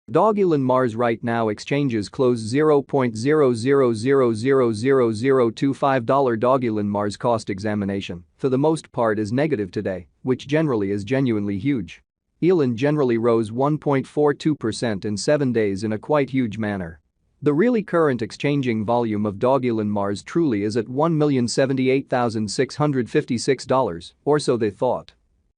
Dogelon Mars right now exchanges close $0.00000025 Dogelon Mars cost examination, for the most part is negative today, which generally is genuinely huge. Elon generally rose 1.42% in 7 days in a quite huge manner. The really current exchanging volume of Dogelon Mars truly is at $1,078,656, or so they thought.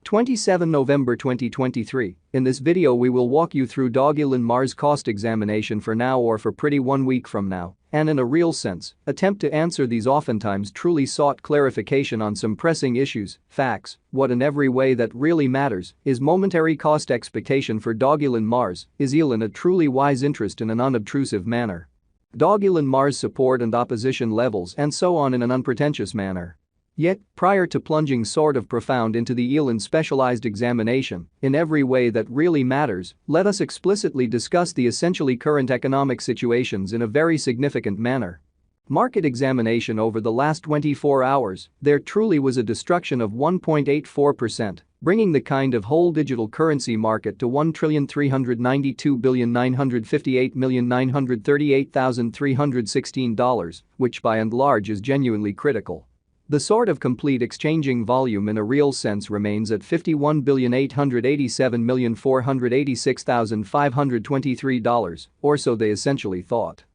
27 November 2023, in this video we will walk you through Dogelon Mars cost examination for now or for pretty 1 week from now, and in a real sense, attempt to answer these oftentimes truly sought clarification on some pressing issues, facts, what in every way that really matters, is momentary cost expectation for Dogelon Mars, is Elon a truly wise interest in an unobtrusive manner? Dogelon Mars support and opposition levels and so on in an unpretentious manner. Yet, prior to plunging sort of profound into the Elon specialized examination, in every way that really matters, let us explicitly discuss the essentially current economic situations in a very significant manner. Market examination over the last 24 hours, there truly was a destruction of 1.84%, bringing the kind of whole digital currency market to $1,392,958,938,316, which by and large is genuinely critical. The sort of complete exchanging volume in a real sense remains at $51,887,486,523, or so they essentially thought.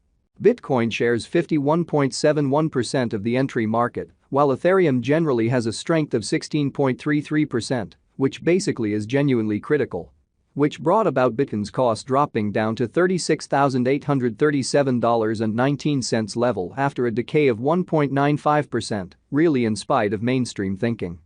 Bitcoin shares 51.71% of the entry market, while Ethereum generally has a strength of 16.33%, which basically is genuinely critical. Which brought about Bitcoin's cost dropping down to $36,837.19 level after a decay of 1.95%, really in spite of mainstream thinking.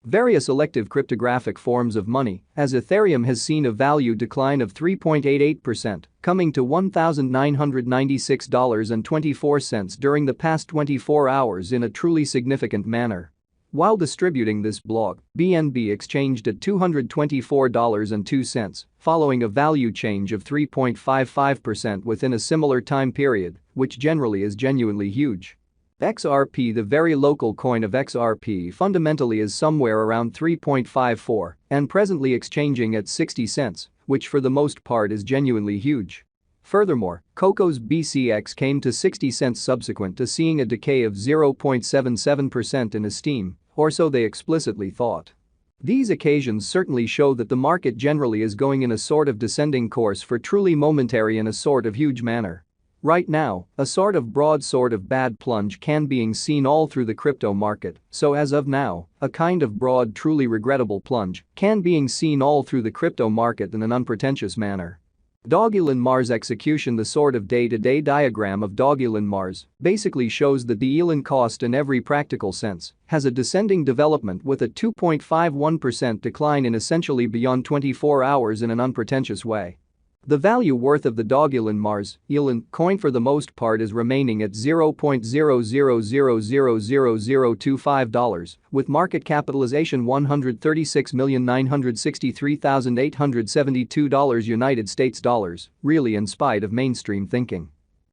Various elective cryptographic forms of money, as Ethereum has seen a value decline of 3.88%, coming to $1,096.24 during the past 24 hours in a truly significant manner. While distributing this blog, BNB exchanged at $224.02, following a value change of 3.55% within a similar time period, which generally is genuinely huge. XRP, the very local coin of XRP, fundamentally is somewhere around 3.54 and presently exchanging at 60 cents, which for the most part is genuinely huge. Furthermore, Coco's BCX came to 60 cents subsequent to seeing a decay of 0.77% in esteem, or so they explicitly thought. These occasions certainly show that the market generally is going in a sort of descending course for truly momentary in a sort of huge manner. Right now, a sort of broad sort of bad plunge can being seen all through the crypto market, so as of now, a kind of broad truly regrettable plunge can being seen all through the crypto market in an unpretentious manner. Dogelon Mars execution. The sort of day-to-day diagram of Dogelon Mars basically shows that the Elon cost in every practical sense has a descending development with a 2.51% decline in essentially beyond 24 hours in an unpretentious way. The value worth of the Dogelon Mars Elon coin for the most part is remaining at $0.00000025, with market capitalization $136,963,872 United States dollars, really in spite of mainstream thinking.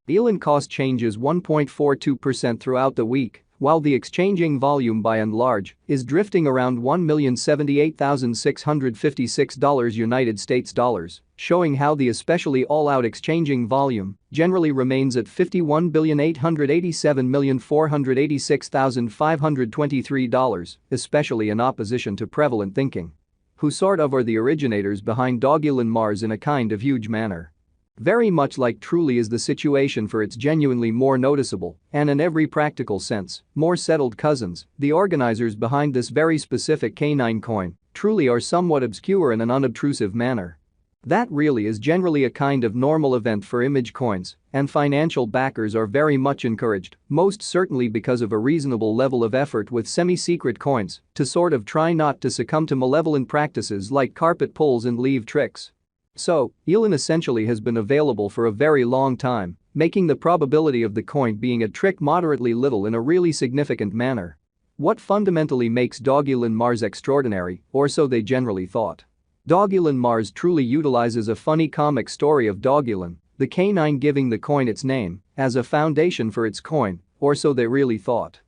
Elon cost changes 1.42% throughout the week, while the exchanging volume by and large is drifting around $1,078,656 United States dollars, showing how the especially all-out exchanging volume generally remains at $51,887,486,523, especially in opposition to prevalent thinking. Who sort of are the originators behind Dogelon Mars in a kind of huge manner. Very much like truly is the situation for its genuinely more noticeable, and in every practical sense, more settled cousins, the organizers behind this very specific canine coin, truly are somewhat obscure in an unobtrusive manner. That really is generally a kind of normal event for image coins, and financial backers are very much encouraged, most certainly because of a reasonable level of effort with semi-secret coins, to sort of try not to succumb to malevolent practices like carpet pulls and leave tricks. So, Elon essentially has been available for a very long time, making the probability of the coin being a trick moderately little in a really significant manner. What fundamentally makes Dogelon Mars extraordinary, or so they generally thought. Dogelon Mars truly utilizes a funny comic story of Dogelon, the canine giving the coin its name, as a foundation for its coin, or so they really thought.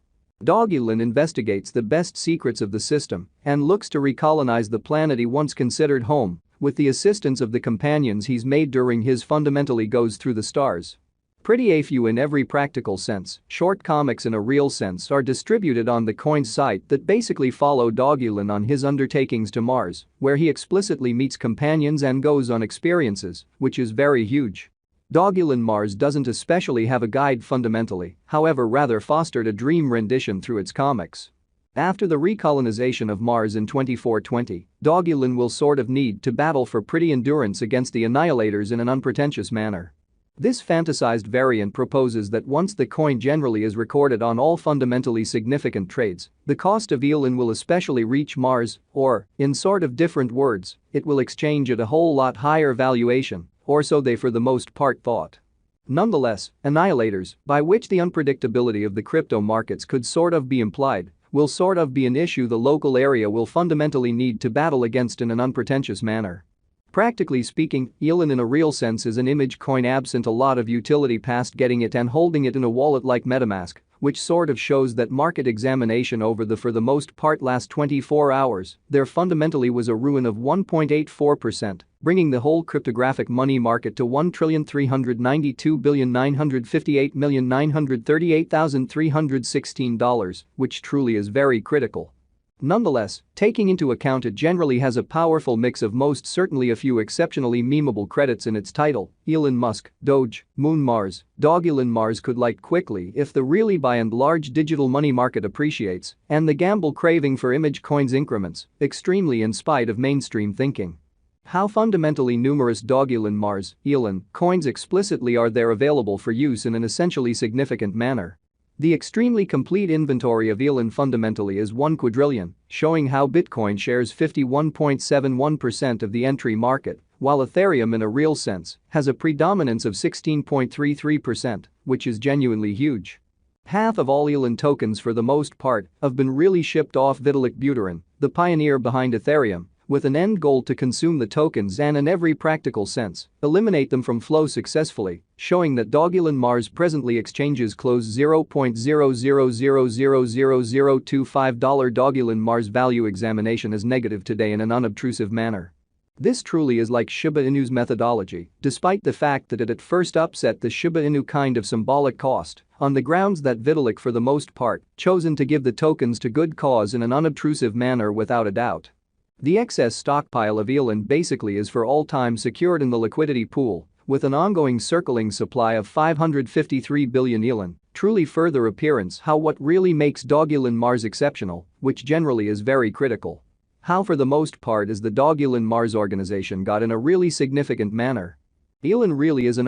Dogelon investigates the best secrets of the system and looks to recolonize the planet he once considered home, with the assistance of the companions he's made during his fundamentally goes through the stars. Pretty a few in every practical sense, short comics in a real sense are distributed on the coin's site that basically follow Dogelon on his undertakings to Mars, where he explicitly meets companions and goes on experiences, which is very huge. Dogelon Mars doesn't especially have a guide fundamentally, however rather fostered a dream rendition through its comics. After the recolonization of Mars in 2420, Dogelon will sort of need to battle for pretty endurance against the Annihilators in an unpretentious manner. This fantasized variant proposes that once the coin generally is recorded on all fundamentally significant trades, the cost of elon will especially reach Mars, or, in sort of different words, it will exchange at a whole lot higher valuation, or so they for the most part thought. Nonetheless, Annihilators, by which the unpredictability of the crypto markets could sort of be implied, will sort of be an issue the local area will fundamentally need to battle against in an unpretentious manner. Practically speaking, elon in a real sense is an image coin absent a lot of utility past getting it and holding it in a wallet like MetaMask, which sort of shows that market examination over the for the most part last 24 hours, there fundamentally was a ruin of 1.84%, bringing the whole cryptographic money market to $1,392,958,938,316, which truly is very critical. Nonetheless, taking into account it generally has a powerful mix of most certainly a few exceptionally memeable credits in its title, Elon Musk, Doge, Moon Mars, Dogelon Mars could light quickly if the really by and large digital money market appreciates and the gamble craving for image coins increments, extremely in spite of mainstream thinking. How fundamentally numerous Dogelon Mars, Elon, coins explicitly are there available for use in an essentially significant manner. The extremely complete inventory of elon fundamentally is 1 quadrillion, showing how Bitcoin shares 51.71% of the entry market, while Ethereum in a real sense has a predominance of 16.33%, which is genuinely huge. Half of all elon tokens for the most part have been really shipped off Vitalik Buterin, the pioneer behind Ethereum, with an end goal to consume the tokens and in every practical sense, eliminate them from flow successfully, showing that Dogelon Mars presently exchanges close $0.00000025 Dogelon Mars value examination is negative today in an unobtrusive manner. This truly is like Shiba Inu's methodology, despite the fact that it at first upset the Shiba Inu kind of symbolic cost, on the grounds that Vitalik for the most part chosen to give the tokens to good cause in an unobtrusive manner without a doubt. The excess stockpile of elon basically is for all time secured in the liquidity pool, with an ongoing circling supply of 553 billion elon, truly further appearance how what really makes Dogelon Mars exceptional, which generally is very critical. How for the most part is the Dogelon Mars organization got in a really significant manner. Elon really is an